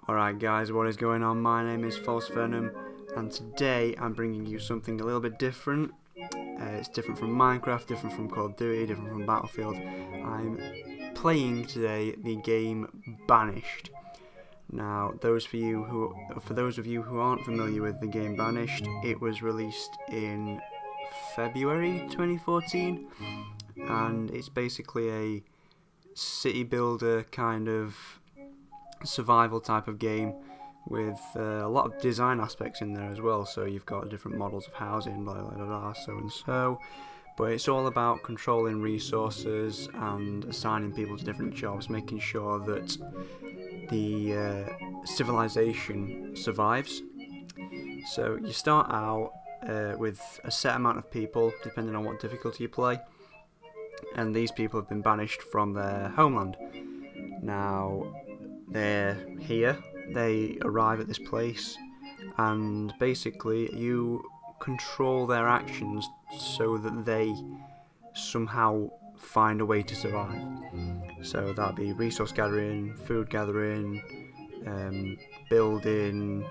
Alright guys, what is going on? My name is False Venom, and today I'm bringing you something a little bit different. It's different from Minecraft, different from Call of Duty, different from Battlefield. I'm playing today the game Banished. Now, for those of you who aren't familiar with the game Banished, it was released in February 2014, and it's basically a city builder kind of survival type of game with a lot of design aspects in there as well. So you've got different models of housing, blah blah blah, blah so and so. But it's all about controlling resources and assigning people to different jobs, making sure that the civilization survives. So you start out with a set amount of people, depending on what difficulty you play, and these people have been banished from their homeland. Now, they're here, they arrive at this place, and basically you control their actions so that they somehow find a way to survive. So that'd be resource gathering, food gathering, building,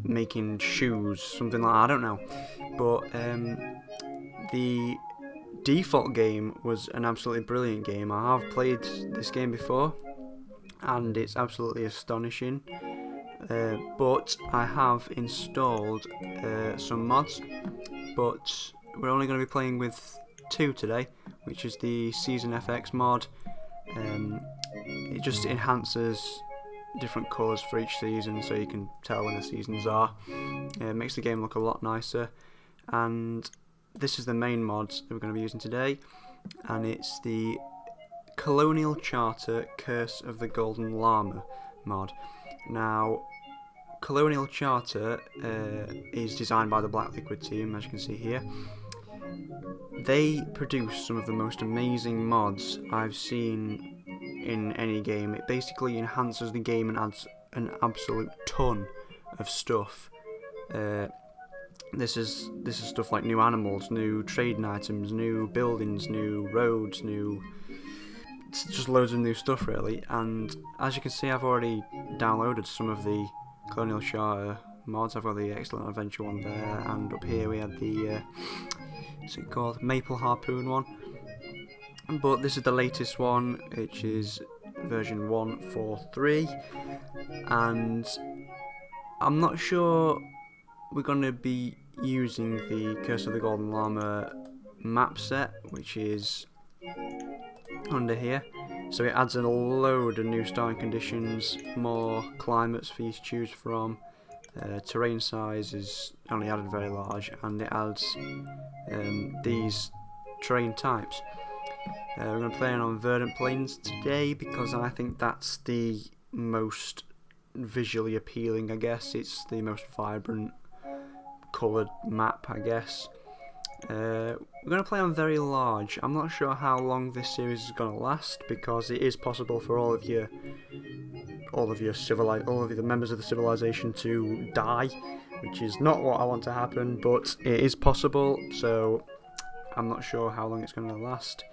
making shoes, something like that, I don't know. But the default game was an absolutely brilliant game. I have played this game before, and it's absolutely astonishing. But I have installed some mods, but we're only going to be playing with two today, which is the Season FX mod. It just enhances different colours for each season, so you can tell when the seasons are. It makes the game look a lot nicer, and this is the main mod that we're going to be using today, and it's the Colonial Charter Curse of the Golden Llama mod. Now, Colonial Charter is designed by the Black Liquid team, as you can see here. They produce some of the most amazing mods I've seen in any game. It basically enhances the game and adds an absolute ton of stuff. This is stuff like new animals, new trading items, new buildings, new roads, it's just loads of new stuff really. And as you can see, I've already downloaded some of the Colonial Charter mods. I've got the Excellent Adventure one there, and up here we had the what's it called, Maple Harpoon one. But this is the latest one, which is version 1.4.3, and I'm not sure we're going to be using the Curse of the Golden Llama map set, which is under here. So it adds a load of new starting conditions, more climates for you to choose from. Terrain size is only added very large, and it adds these terrain types. We're going to play on verdant plains today because I think that's the most visually appealing, I guess. It's the most vibrant coloured map, I guess. We're going to play on very large. I'm not sure how long this series is going to last, because it is possible for all of the members of the civilization to die, which is not what I want to happen, but it is possible. So I'm not sure how long it's going to last,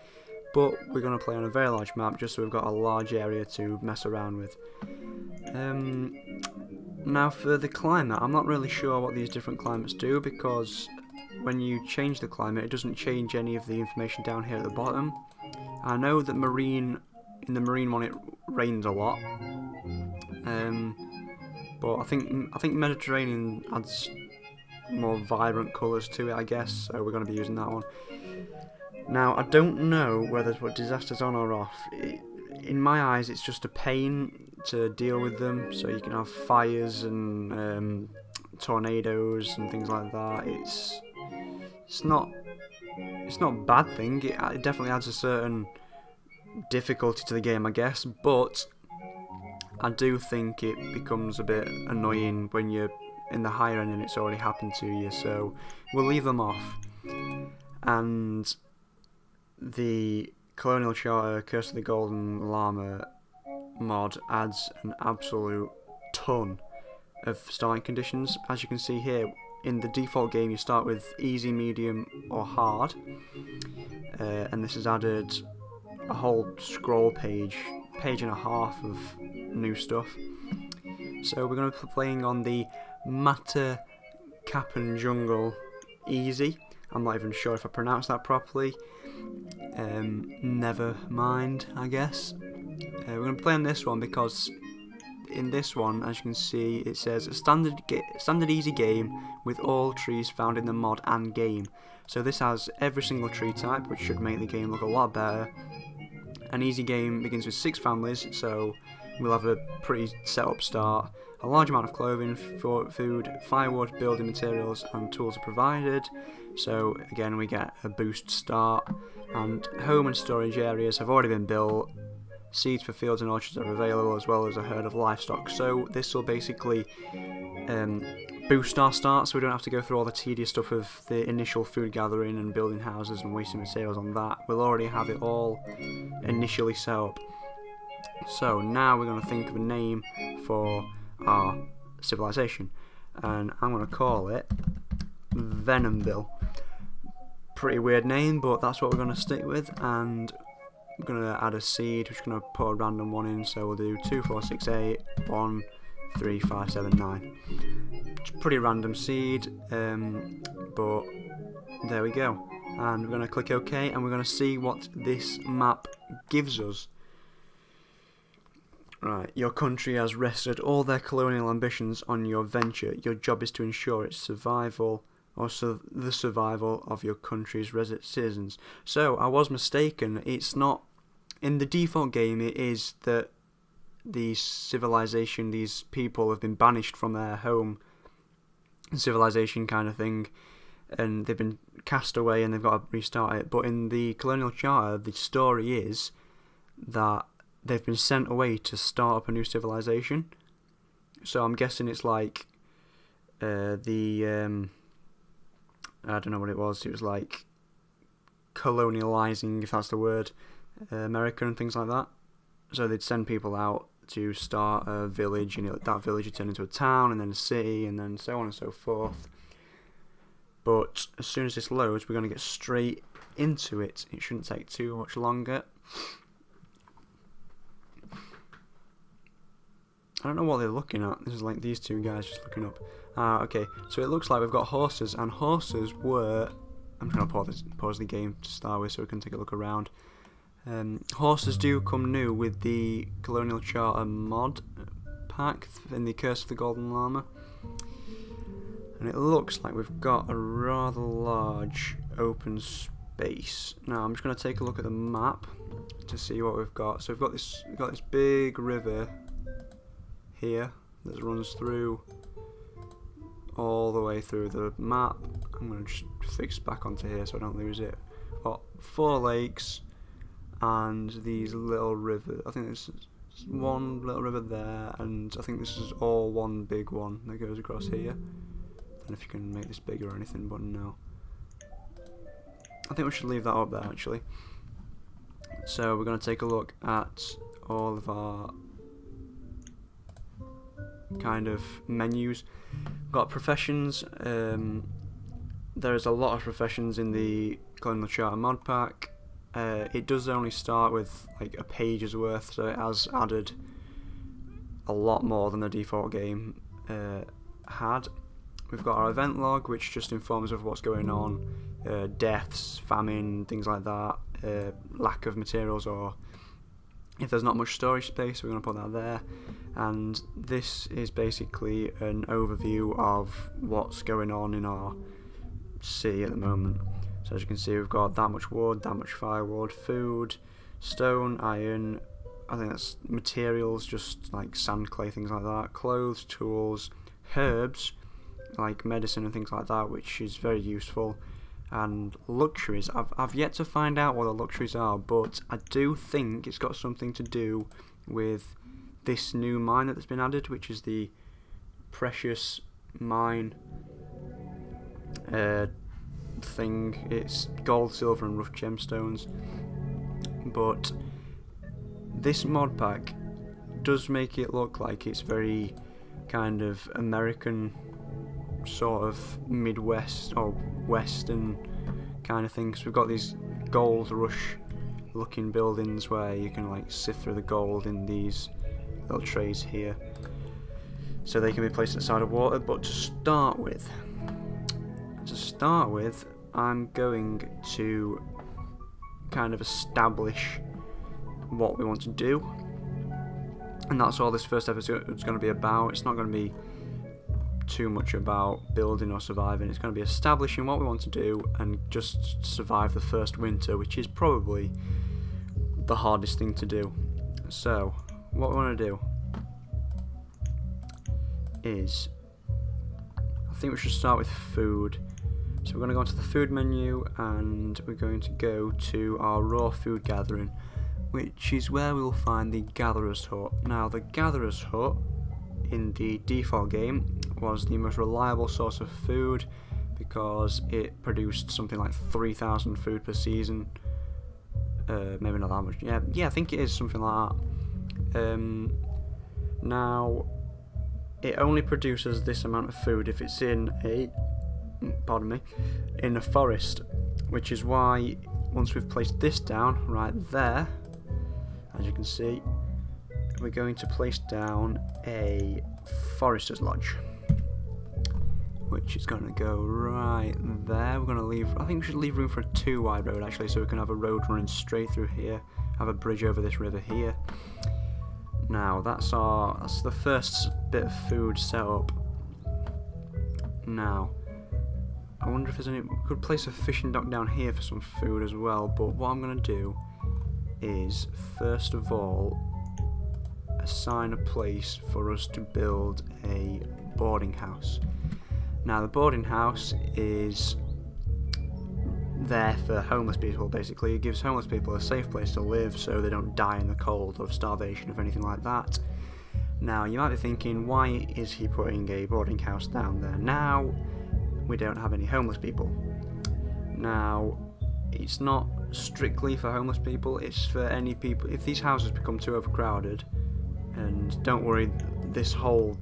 but we're going to play on a very large map just so we've got a large area to mess around with. Now for the climate, I'm not really sure what these different climates do, because when you change the climate, it doesn't change any of the information down here at the bottom. I know that in the marine one it rains a lot, but I think Mediterranean adds more vibrant colours to it, I guess, so we're going to be using that one. Now, I don't know whether to put disasters on or off. In my eyes, it's just a pain to deal with them, so you can have fires and tornadoes and things like that. It's not a bad thing. It definitely adds a certain difficulty to the game, I guess, but I do think it becomes a bit annoying when you're in the higher end and it's already happened to you, so we'll leave them off. And the Colonial Charter Curse of the Golden Llama mod adds an absolute ton of starting conditions. As you can see here, in the default game you start with easy, medium or hard, and this has added a whole scroll page and a half of new stuff. So we're going to be playing on the Mata Kapan Jungle Easy. I'm not even sure if I pronounced that properly. Never mind, I guess. We're going to play on this one because in this one, as you can see, it says standard easy game with all trees found in the mod and game. So this has every single tree type, which should make the game look a lot better. An easy game begins with 6 families, so we'll have a pretty set up start. A large amount of clothing, food, firewood, building materials and tools are provided. So again we get a boost start, and home and storage areas have already been built. Seeds for fields and orchards are available, as well as a herd of livestock. So this will basically boost our start, so we don't have to go through all the tedious stuff of the initial food gathering and building houses and wasting materials on that. We'll already have it all initially set up. So now we're going to think of a name for our civilization, and I'm going to call it Venomville. Pretty weird name, but that's what we're going to stick with. And I'm going to add a seed, which is going to put a random one in, so we'll do 2, 4, 6, 8, 1, 3, 5, 7, 9. It's a pretty random seed, but there we go. And we're going to click OK, and we're going to see what this map gives us. Right, your country has rested all their colonial ambitions on your venture. Your job is to ensure its survival, or the survival of your country's citizens. So, I was mistaken. It's not... In the default game, it is that the civilization, these people have been banished from their home civilization kind of thing, and they've been cast away and they've got to restart it. But in the Colonial Charter, the story is that they've been sent away to start up a new civilization. So I'm guessing it's like I don't know what it was. It was like colonializing, if that's the word, America and things like that. So they'd send people out to start a village, and that village would turn into a town, and then a city, and then so on and so forth. But as soon as this loads, we're going to get straight into it. It shouldn't take too much longer. I don't know what they're looking at. This is like these two guys just looking up. Okay, so it looks like we've got horses, and horses were... I'm just going to pause the game to start with so we can take a look around. Horses do come new with the Colonial Charter mod pack in the Curse of the Golden Llama. And it looks like we've got a rather large open space. Now I'm just going to take a look at the map to see what we've got. So we've got this big river here that runs through all the way through the map. I'm going to just fix back onto here so I don't lose it. Got 4 lakes and these little rivers. I think there's one little river there, and I think this is all one big one that goes across here. I don't know if you can make this bigger or anything, but no. I think we should leave that up there actually. So we're going to take a look at all of our kind of menus. We've got professions. There's a lot of professions in the Colonial Charter mod pack. It does only start with like a page's worth, so it has added a lot more than the default game had. We've got our event log, which just informs of what's going on, deaths, famine, things like that, lack of materials, or if there's not much storage space, we're going to put that there. And this is basically an overview of what's going on in our city at the moment. So as you can see, we've got that much wood, that much firewood, food, stone, iron, I think that's materials, just like sand, clay, things like that, clothes, tools, herbs, like medicine and things like that, which is very useful, and luxuries. I've yet to find out what the luxuries are, but I do think it's got something to do with this new mine that's been added, which is the precious mine thing. It's gold, silver and rough gemstones, but this mod pack does make it look like it's very kind of American, sort of Midwest or Western kind of thing, because we've got these gold rush looking buildings where you can like sift through the gold in these little trays here. so they can be placed inside of water. But to start with, I'm going to kind of establish what we want to do, and that's all this first episode is going to be about. It's not going to be too much about building or surviving. It's going to be establishing what we want to do and just survive the first winter, which is probably the hardest thing to do. So what we want to do is, I think we should start with food. So we're going to go into the food menu and we're going to go to our raw food gathering, which is where we'll find the Gatherer's Hut. Now, the Gatherer's Hut in the default game was the most reliable source of food because it produced something like 3,000 food per season. Maybe not that much. Yeah, I think it is something like that. Now, it only produces this amount of food if it's in a forest, which is why once we've placed this down right there, as you can see, we're going to place down a forester's lodge, which is going to go right there. We're going to leave, I think we should leave room for a 2-wide road actually, so we can have a road running straight through here, have a bridge over this river here. Now that's the first bit of food set up. Now I wonder if there's any, we could place a fishing dock down here for some food as well, but what I'm going to do is first of all assign a place for us to build a boarding house. Now the boarding house is there for homeless people. Basically it gives homeless people a safe place to live so they don't die in the cold of starvation or anything like that. Now you might be thinking, why is he putting a boarding house down there? Now we don't have any homeless people. Now it's not strictly for homeless people, it's for any people. If these houses become too overcrowded, and don't worry, this whole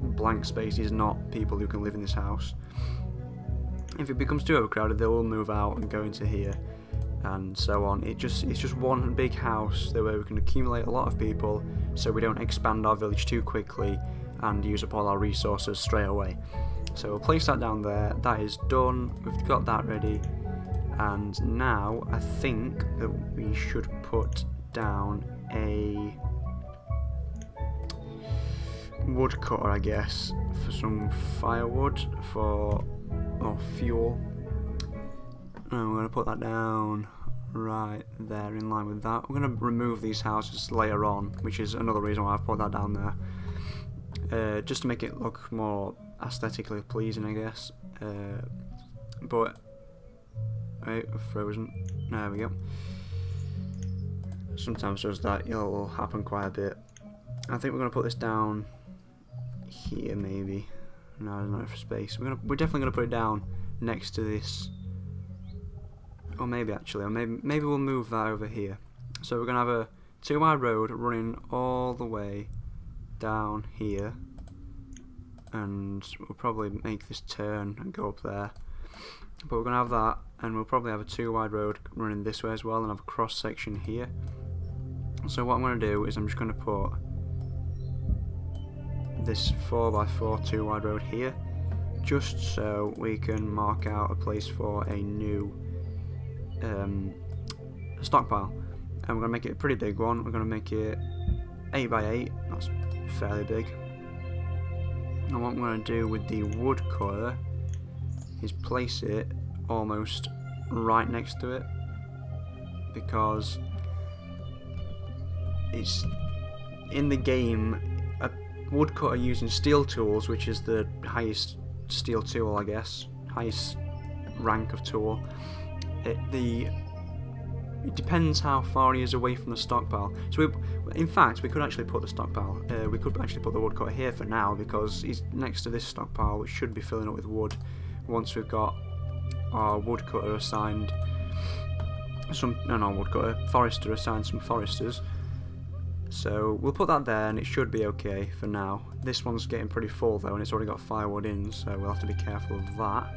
blank space is not people who can live in this house. If it becomes too overcrowded, they will move out and go into here, and so on. It's just one big house where we can accumulate a lot of people, so we don't expand our village too quickly and use up all our resources straight away. So we'll place that down there. That is done. We've got that ready, and now I think that we should put down a woodcutter, I guess, for some firewood or fuel. And we're going to put that down right there in line with that. We're going to remove these houses later on, which is another reason why I've put that down there, just to make it look more aesthetically pleasing, I guess. But wait, we're frozen. There we go. Sometimes does that, it'll happen quite a bit. I think we're going to put this down here, maybe. No, there's not enough space. We're definitely going to put it down next to this, or maybe actually, or maybe we'll move that over here. So we're going to have a 2-wide road running all the way down here, and we'll probably make this turn and go up there. But we're going to have that, and we'll probably have a 2-wide road running this way as well, and have a cross section here. So what I'm going to do is I'm just going to put this 4x4 2-wide road here, just so we can mark out a place for a new stockpile. And we're going to make it a pretty big one. We're going to make it 8x8, that's fairly big. And what I'm going to do with the woodcutter is place it almost right next to it, because it's in the game a woodcutter using steel tools, which is the highest steel tool, I guess, highest rank of tool. It depends how far he is away from the stockpile. So in fact, we could actually put the stockpile, we could actually put the woodcutter here for now, because he's next to this stockpile, which should be filling up with wood once we've got our woodcutter assigned forester assigned some foresters. So we'll put that there, and it should be okay for now. This one's getting pretty full though, and it's already got firewood in, so we'll have to be careful of that.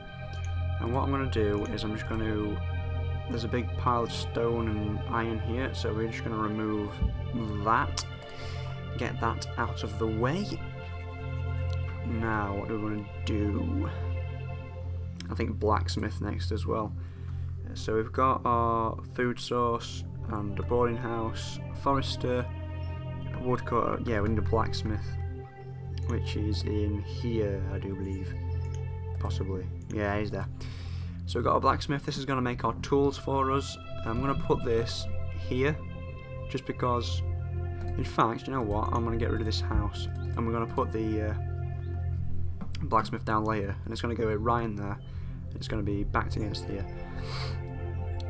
And what I'm going to do is I'm just going to, there's a big pile of stone and iron here, so we're just going to remove that, get that out of the way. Now, what do we want to do? I think blacksmith next as well. So we've got our food source and a boarding house, forester, a woodcutter. Yeah, we need a blacksmith, which is in here, I do believe. Possibly. Yeah, he's there. So we've got a blacksmith. This is going to make our tools for us. I'm going to put this here, just because. In fact, you know what? I'm going to get rid of this house, and we're going to put the blacksmith down later, and it's going to go right in there. It's going to be backed against here,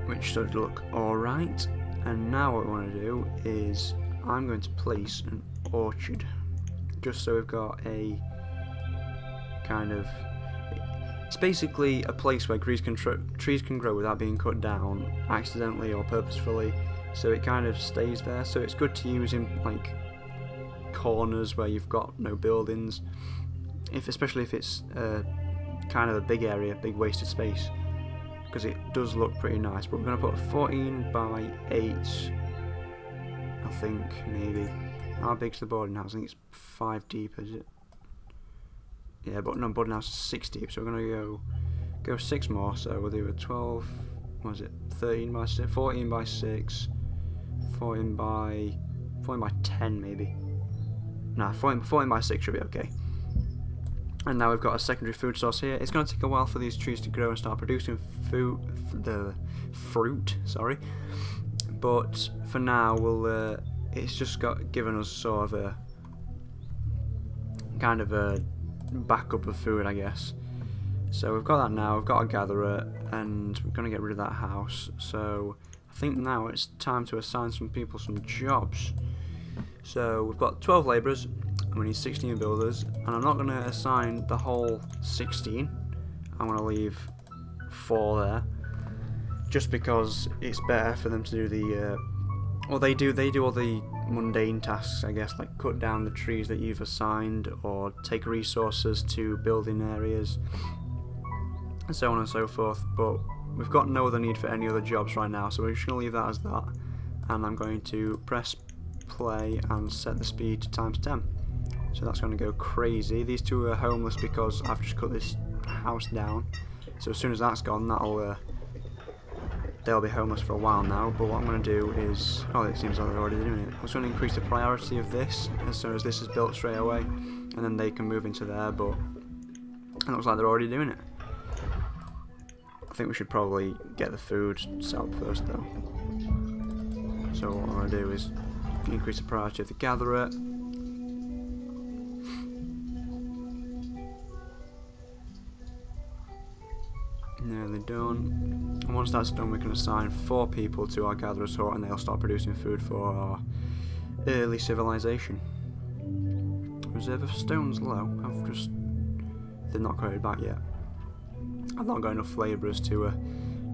which should look alright. And now what we want to do is I'm going to place an orchard, just so we've got a kind of, it's basically a place where trees can grow without being cut down accidentally or purposefully, so it kind of stays there. So it's good to use in like corners where you've got no buildings, especially if it's kind of a big area, big wasted space, because it does look pretty nice. But we're going to put a 14 by 8, I think, maybe. How big's the boarding house? I think it's 5 deep, is it? Yeah, but no, boarding house is 6 deep, so we're going to go 6 more. So we'll do a 12, what is it, 13 by 6, 14 by 6, 14 by 10 maybe. Nah, 14 by 6 should be okay. And now we've got a secondary food source here. It's going to take a while for these trees to grow and start producing fruit. Sorry, but for now, it's just given us sort of a kind of a backup of food, I guess. So we've got that now. We've got a gatherer, and we're going to get rid of that house. So I think now it's time to assign some people some jobs. So we've got 12 labourers. And we need 16 builders, and I'm not going to assign the whole 16. I'm going to leave 4 there, just because it's better for them to do the. Well, they do all the mundane tasks, I guess, like cut down the trees that you've assigned, or take resources to building areas, and so on and so forth. But we've got no other need for any other jobs right now, so we're just going to leave that as that. And I'm going to press play and set the speed to ×10. So that's going to go crazy. These two are homeless because I've just cut this house down. So as soon as that's gone, they'll be homeless for a while now. But what I'm going to do is, oh, it seems like they're already doing it. I was going to increase the priority of this as soon as this is built straight away, and then they can move into there. But it looks like they're already doing it. I think we should probably get the food set up first, though. So what I'm going to do is increase the priority of the gatherer. Nearly done. And once that's done, we can assign 4 people to our gatherer's hut, and they'll start producing food for our early civilization. Reserve of stones low. They're not quoted back yet. I've not got enough labourers to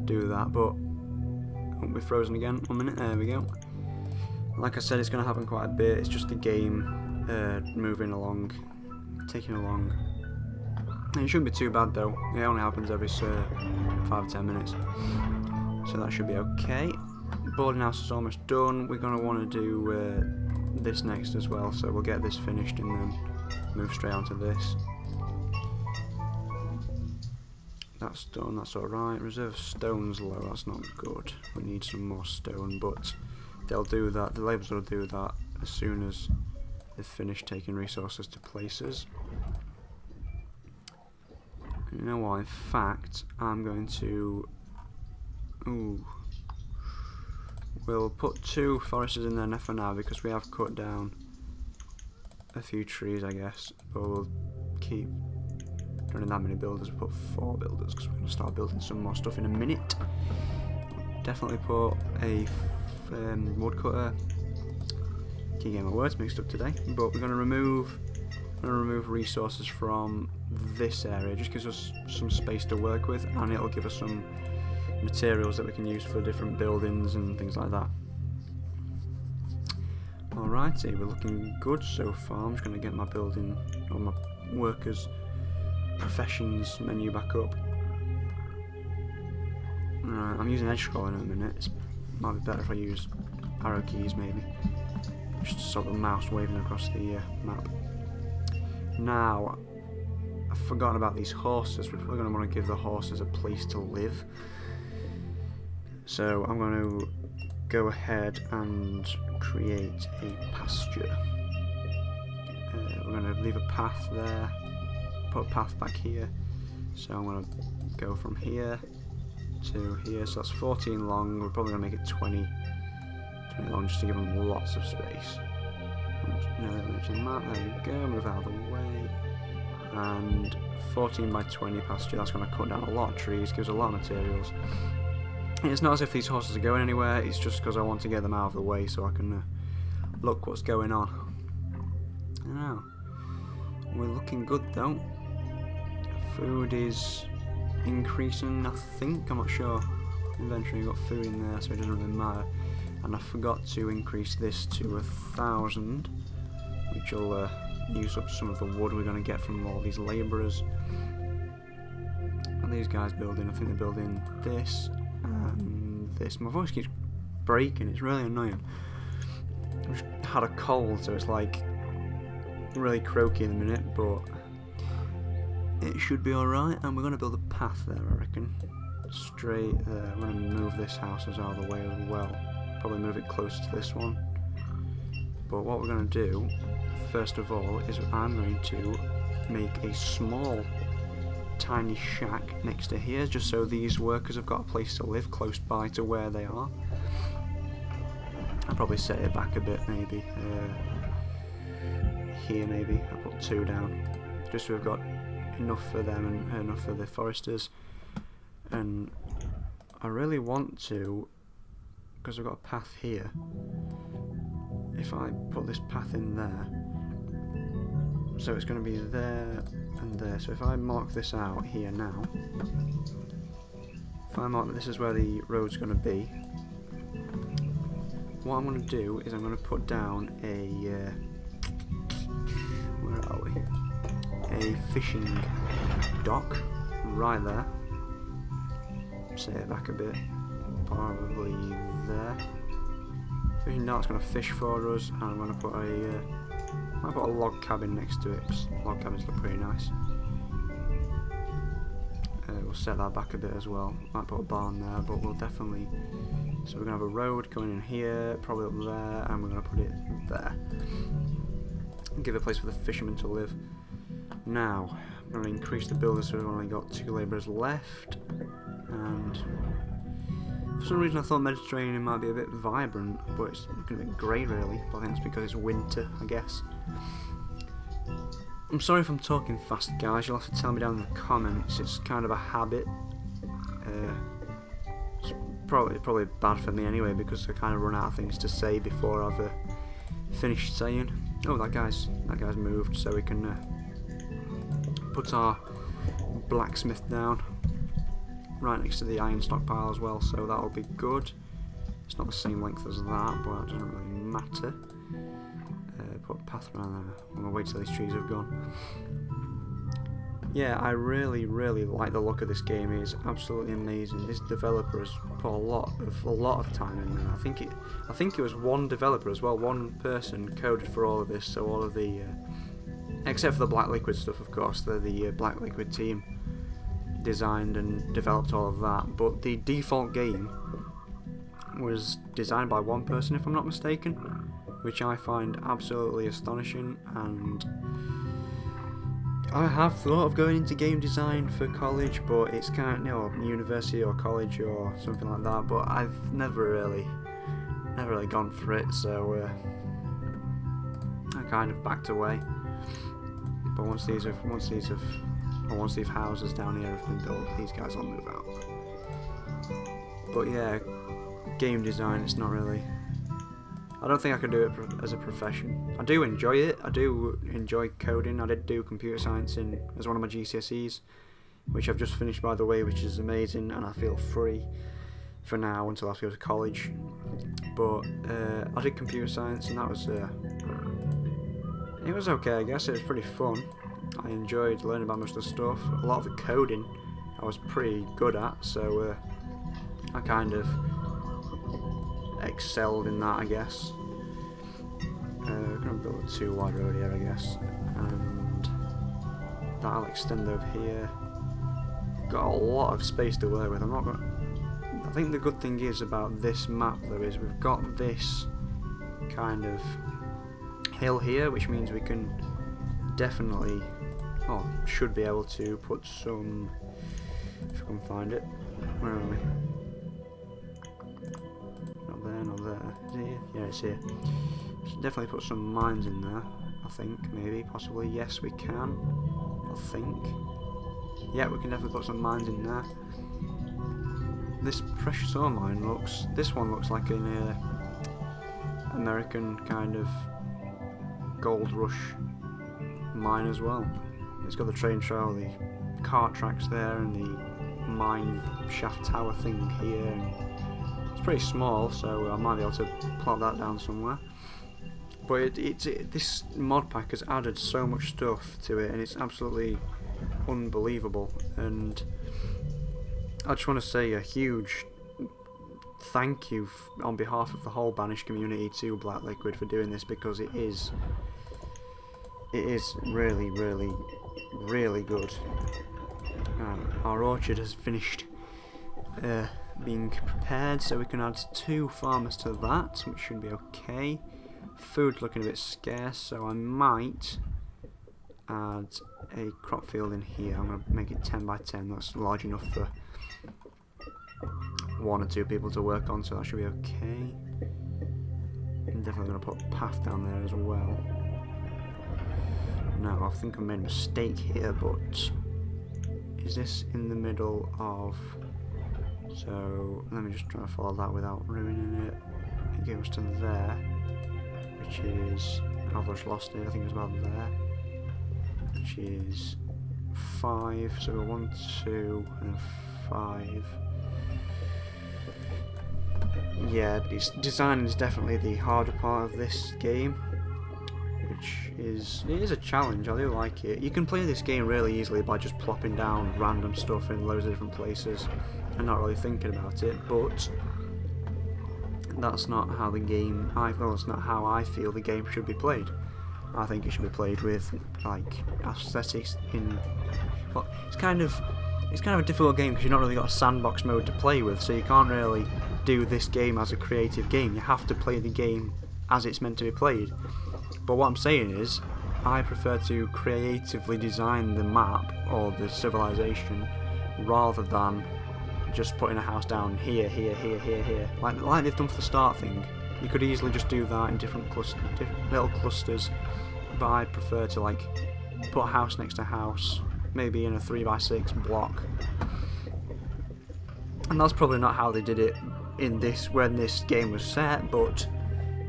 do that, but won't be frozen again. 1 minute. There we go. Like I said, it's going to happen quite a bit. It's just the game moving along, taking along. And it shouldn't be too bad though. It only happens every 5 or 10 minutes, so that should be okay. Boarding house is almost done. We're going to want to do this next as well, so we'll get this finished and then move straight onto this. That's done. That's alright. Reserve stones low. That's not good. We need some more stone, but they'll do that. The labourers will do that as soon as they've finished taking resources to places. You know what, in fact, I'm going to... We'll put 2 foresters in there for now, because we have cut down a few trees, I guess. But we'll keep running that many builders. We'll put 4 builders, because we're going to start building some more stuff in a minute. Definitely put a woodcutter. Keep getting my words mixed up today. But we're going to remove resources from this area. It just gives us some space to work with, and it'll give us some materials that we can use for different buildings and things like that. Alrighty, we're looking good so far. I'm just going to get my building, or my workers professions menu back up. Right, I'm using edge scrolling in a minute. It might be better if I use arrow keys maybe, just to stop the mouse waving across the map. Now, I've forgotten about these horses. We're probably going to want to give the horses a place to live. So I'm going to go ahead and create a pasture. We're going to leave a path there, put a path back here. So I'm going to go from here to here. So that's 14 long. We're probably going to make it 20 long just to give them lots of space. There we go, move out of the way. And 14 by 20 pasture, that's going to cut down a lot of trees, gives a lot of materials. And it's not as if these horses are going anywhere, it's just because I want to get them out of the way so I can look what's going on. Now, we're looking good though. Food is increasing, I think, I'm not sure. Inventory, got food in there so it doesn't really matter. And I forgot to increase this to 1,000, which will use up some of the wood we're going to get from all these labourers. And these guys building, I think they're building this and this. My voice keeps breaking, it's really annoying. I just had a cold, so it's like really croaky in a minute, but it should be alright. And we're going to build a path there, I reckon. Straight there. I'm going to move this house out of the way as well. Probably move it close to this one. But what we're going to do, first of all, is I'm going to make a small, tiny shack next to here, just so these workers have got a place to live close by to where they are. I'll probably set it back a bit, maybe. Here, maybe. I'll put 2 down, just so we've got enough for them and enough for the foresters. And I really want to, because I've got a path here, if I put this path in there, so it's going to be there and there. So if I mark this out here now, if I mark that this is where the road's going to be, what I'm going to do is I'm going to put down a where are we? A fishing dock right there. Set it back a bit, probably there. Fishing dock's going to fish for us, and I'm going to put I'll put a log cabin next to it. Log cabins look pretty nice. We'll set that back a bit as well. Might put a barn there, but we'll definitely. So we're going to have a road going in here, probably up there, and we're going to put it there. Give a place for the fishermen to live. Now, I'm going to increase the builders so we've only got 2 labourers left. And for some reason I thought Mediterranean might be a bit vibrant, but it's looking a bit grey really. But I think that's because it's winter, I guess. I'm sorry if I'm talking fast, guys. You'll have to tell me down in the comments. It's kind of a habit. It's probably bad for me anyway, because I kind of run out of things to say before I've finished saying. Oh, that guy's moved, so we can put our blacksmith down right next to the iron stockpile as well, so that'll be good. It's not the same length as that, but that doesn't really matter. Put a path around there. I'm going to wait till these trees have gone. Yeah, I really like the look of this game. It's absolutely amazing. This developer has put a lot of time in there. I think it was one developer as well, one person coded for all of this, so all of the except for the Black Liquid stuff, of course. The Black Liquid team designed and developed all of that, but the default game was designed by one person, if I'm not mistaken, which I find absolutely astonishing. And I have thought of going into game design for college, but it's kind of, university or college or something like that, but I've never really gone for it, so I kind of backed away. But once these houses down here have been built, these guys will move out. But yeah, game design, it's not really. I don't think I could do it as a profession. I do enjoy it. I do enjoy coding. I did do computer science as one of my GCSEs, which I've just finished, by the way, which is amazing, and I feel free for now until I have to go to college. But I did computer science, and that was it was okay, I guess. It was pretty fun. I enjoyed learning about most of the stuff. A lot of the coding I was pretty good at, so I kind of excelled in that, I guess. We're going to build a 2 wide road here, I guess, and that'll extend over here. Got a lot of space to work with. I think the good thing is about this map though is we've got this kind of hill here, which means we can definitely, well, should be able to put some, if I can find it, where are we? Not there, not there. Is it here? Yeah, it's here. Should definitely put some mines in there, I think, maybe, possibly. Yes, we can, I think. Yeah, we can definitely put some mines in there. This precious ore mine looks, this one looks like an American kind of gold rush mine as well. It's got the train trail, the cart tracks there, and the mine shaft tower thing here. And it's pretty small, so I might be able to plot that down somewhere. But this mod pack has added so much stuff to it, and it's absolutely unbelievable. And I just want to say a huge thank you on behalf of the whole Banished community to Black Liquid for doing this, because it is really, really, really good. Our orchard has finished being prepared, so we can add 2 farmers to that, which should be okay. Food's looking a bit scarce, so I might add a crop field in here. I'm going to make it 10 by 10. That's large enough for 1 or 2 people to work on, so that should be okay. I'm definitely going to put a path down there as well. Now, I think I made a mistake here, but is this in the middle of... So, let me just try to follow that without ruining it. It goes to there, which is... I've just lost it, I think it's about there. Which is 5, so 1, 2, and 5. Yeah, design is definitely the harder part of this game, which is a challenge. I do like it. You can play this game really easily by just plopping down random stuff in loads of different places and not really thinking about it, but that's not how the game, that's not how I feel the game should be played. I think it should be played with like aesthetics in, well, it's kind of a difficult game because you've not really got a sandbox mode to play with, so you can't really do this game as a creative game. You have to play the game as it's meant to be played. But what I'm saying is, I prefer to creatively design the map or the civilization rather than just putting a house down here, here, here, here, here, like they've done for the start thing. You could easily just do that in different little clusters, but I prefer to like put a house next to house, maybe in a 3x6 block. And that's probably not how they did it in this, when this game was set, but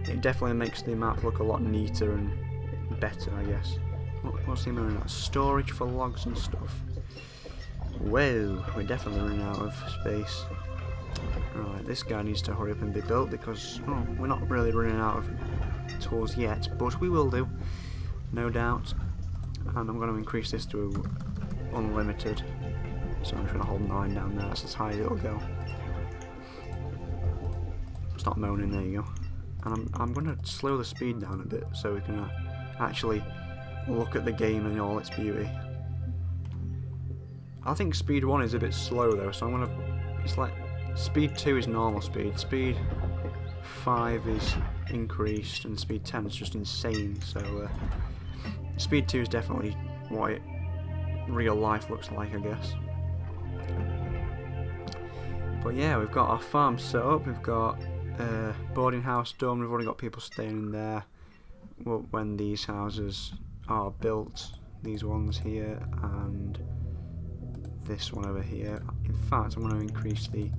it definitely makes the map look a lot neater and better, I guess. What's the amount of that? Storage for logs and stuff. Whoa, we're definitely running out of space. Right, this guy needs to hurry up and be built because, oh, we're not really running out of tools yet, but we will do, no doubt. And I'm going to increase this to unlimited, so I'm just going to hold 9 down there. That's as high as it'll go. Stop moaning, there you go. And I'm going to slow the speed down a bit so we can actually look at the game in all its beauty. I think speed 1 is a bit slow though, so I'm going to, it's like, speed 2 is normal speed, speed 5 is increased, and speed 10 is just insane, so speed 2 is definitely what real life looks like, I guess. But yeah, we've got our farm set up, we've got boarding house done, we've already got people staying in there when these houses are built, these ones here and this one over here. In fact, I'm going to increase the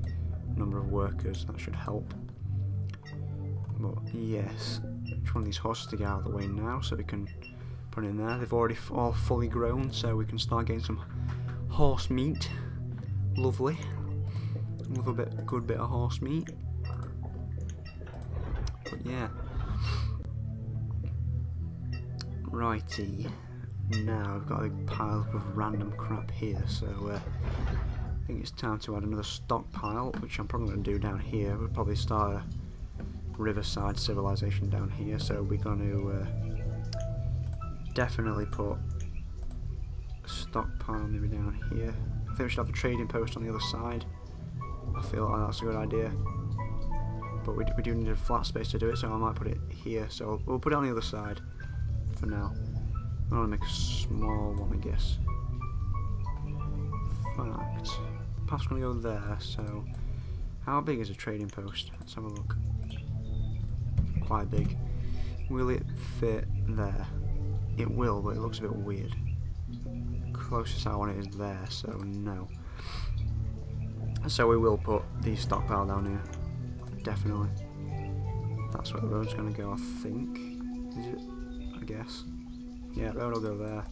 number of workers, that should help. But yes, just want these horses to get out of the way now so we can put it in there. They've already all fully grown, so we can start getting some horse meat. Lovely. Love a good bit of horse meat. But yeah. Righty. Now I've got a pile of random crap here, so I think it's time to add another stockpile, which I'm probably going to do down here. We'll probably start a riverside civilization down here, so we're going to definitely put stockpile maybe down here. I think we should have a trading post on the other side. I feel like that's a good idea. But we do need a flat space to do it, so I might put it here. So we'll put it on the other side for now. I want to make a small one, I guess. Fact, the path's going to go there, so how big is a trading post? Let's have a look. Quite big. Will it fit there? It will, but it looks a bit weird. Closest I want it is there, so no. So we will put the stockpile down here. Definitely. That's where the road's going to go, I think. Is it? I guess. Yeah, road will go there.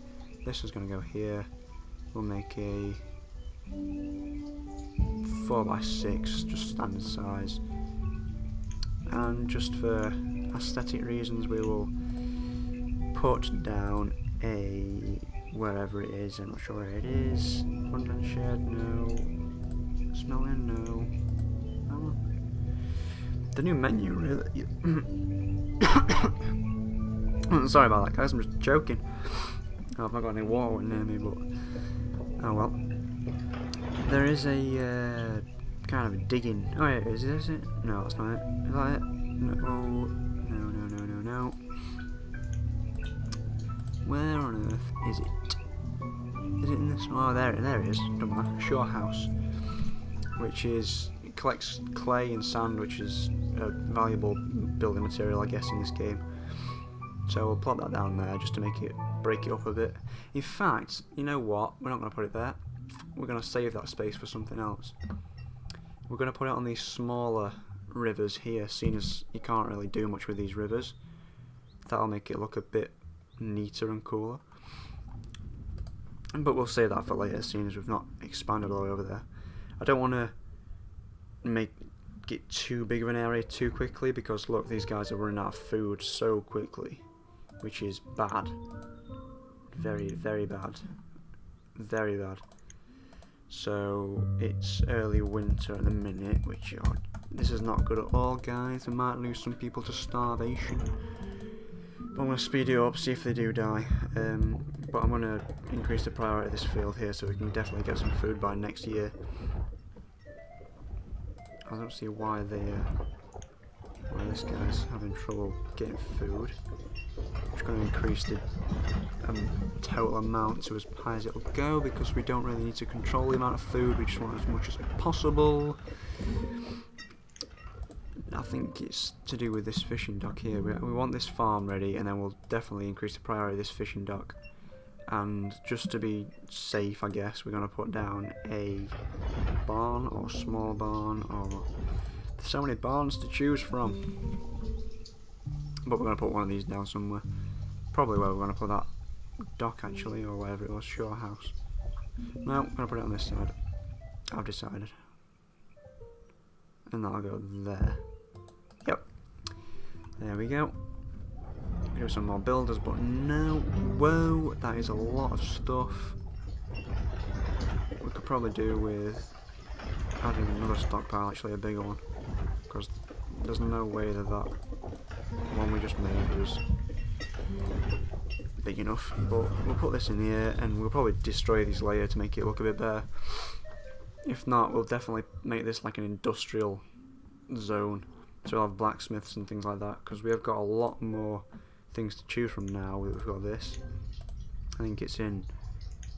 This is going to go here. We'll make a 4x6, just standard size. And just for aesthetic reasons, we will put down a wherever it is. I'm not sure where it is. London shed, no. Smelling, no. Oh. The new menu, really. Sorry about that, guys. I'm just joking. Oh, I've not got any water near me, but oh well. There is a kind of a digging. Oh, yeah, is it? No, that's not it. Is that it? No. Where on earth is it? Is it in this? Oh, there it is. Don't matter. Shore house, which is it collects clay and sand, which is a valuable building material, I guess, in this game. So we'll plop that down there just to break it up a bit. In fact, you know what? We're not going to put it there. We're going to save that space for something else. We're going to put it on these smaller rivers here, seeing as you can't really do much with these rivers. That'll make it look a bit neater and cooler. But we'll save that for later, seeing as we've not expanded all the way over there. I don't want to make it too big of an area too quickly, because look, these guys are running out of food so quickly, which is bad. Very, very bad. Very bad. So it's early winter at the minute, which this is not good at all, guys. We might lose some people to starvation. But I'm going to speed it up, see if they do die. But I'm going to increase the priority of this field here so we can definitely get some food by next year. I don't see why this guy's having trouble getting food. I'm just going to increase the total amount to as high as it'll go, because we don't really need to control the amount of food, we just want as much as possible. I think it's to do with this fishing dock here. We want this farm ready, and then we'll definitely increase the priority of this fishing dock. And just to be safe, I guess, we're going to put down a barn or small barn, or there's so many barns to choose from. But we're going to put one of these down somewhere. Probably where we're going to put that dock, actually, or whatever it was, shore house. No, I'm going to put it on this side. I've decided. And that'll go there. Yep. There we go. Do some more builders, but no. Whoa, that is a lot of stuff. We could probably do with adding another stockpile, actually a bigger one, because there's no way that one we just made was big enough. But we'll put this in here, and we'll probably destroy these later to make it look a bit better. If not, we'll definitely make this like an industrial zone, so we'll have blacksmiths and things like that, because we have got a lot more things to choose from now. We've got this. I think it's in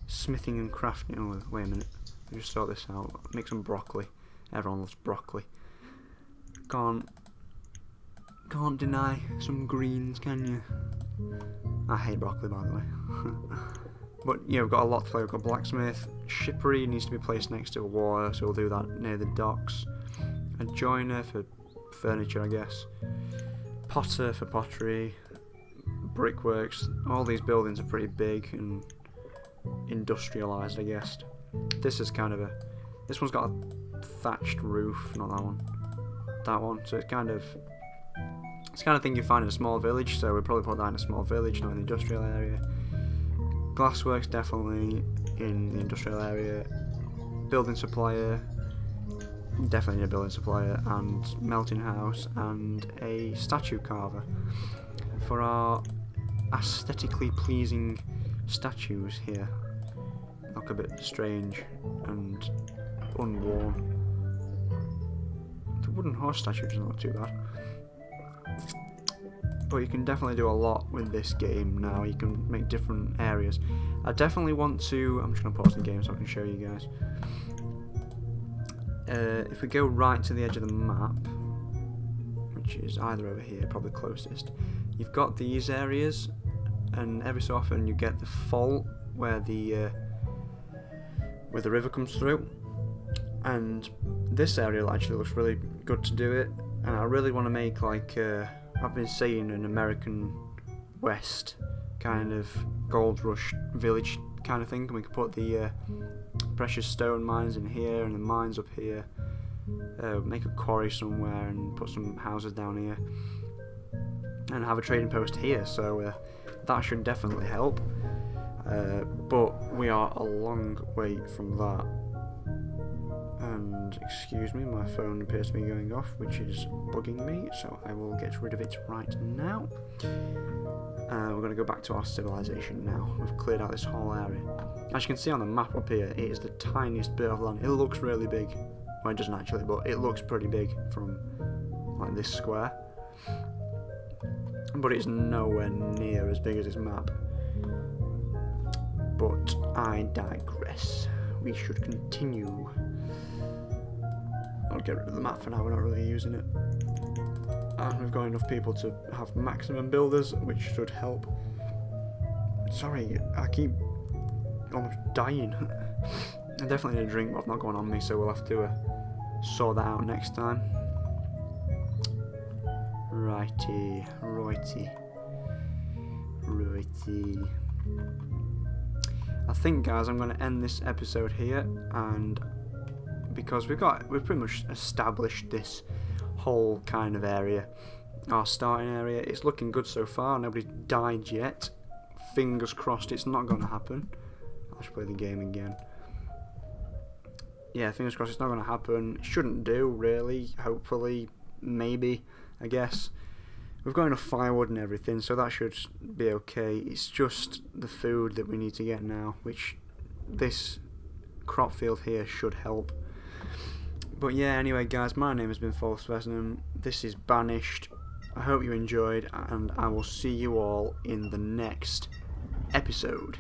smithing and crafting. Oh, wait a minute. Let me just sort this out. Make some broccoli. Everyone loves broccoli. Can't deny some greens, can you? I hate broccoli, by the way. But yeah, we've got a lot to play. We've got blacksmith. Shippery needs to be placed next to a water, so we'll do that near the docks. A joiner for furniture, I guess. Potter for pottery. Brickworks. All these buildings are pretty big and industrialised, I guess. This is kind of this one's got a thatched roof, not that one. That one. So it's kind of thing you find in a small village, so we'll probably put that in a small village, not in the industrial area. Glassworks definitely in the industrial area. Building supplier, definitely a building supplier, and melting house, and a statue carver for our aesthetically pleasing statues here. look a bit strange and unworn. The wooden horse statue doesn't look too bad. But you can definitely do a lot with this game now. You can make different areas. I definitely want to... I'm just going to pause the game so I can show you guys. If we go right to the edge of the map, which is either over here, probably closest, you've got these areas, and every so often you get the fault where the river comes through, and this area actually looks really good to do it. And I really want to make, like, I've been saying, an American West kind of gold rush village kind of thing. And we could put the precious stone mines in here and the mines up here, make a quarry somewhere and put some houses down here, and have a trading post here. So that should definitely help. But we are a long way from that. And excuse me, my phone appears to be going off, which is bugging me, so I will get rid of it right now. We're going to go back to our civilization now. We've cleared out this whole area. As you can see on the map up here, it is the tiniest bit of land. It looks really big. Well, it doesn't actually, but it looks pretty big from like this square. But it's nowhere near as big as this map. But I digress. We should continue. I'll get rid of the map for now, we're not really using it. And we've got enough people to have maximum builders, which should help. Sorry, I keep almost dying. I definitely need a drink, but I've not gone on me, so we'll have to sort that out next time. Righty. I think, guys, I'm going to end this episode here, and because we've pretty much established this whole kind of area, our starting area. It's looking good so far. Nobody's died yet. Fingers crossed it's not going to happen. I should play the game again. Yeah, fingers crossed it's not going to happen. It shouldn't do, really. Hopefully, maybe, I guess. We've got enough firewood and everything, so that should be okay. It's just the food that we need to get now, which this crop field here should help. But yeah, anyway, guys, my name has been False Venom. This is Banished. I hope you enjoyed, and I will see you all in the next episode.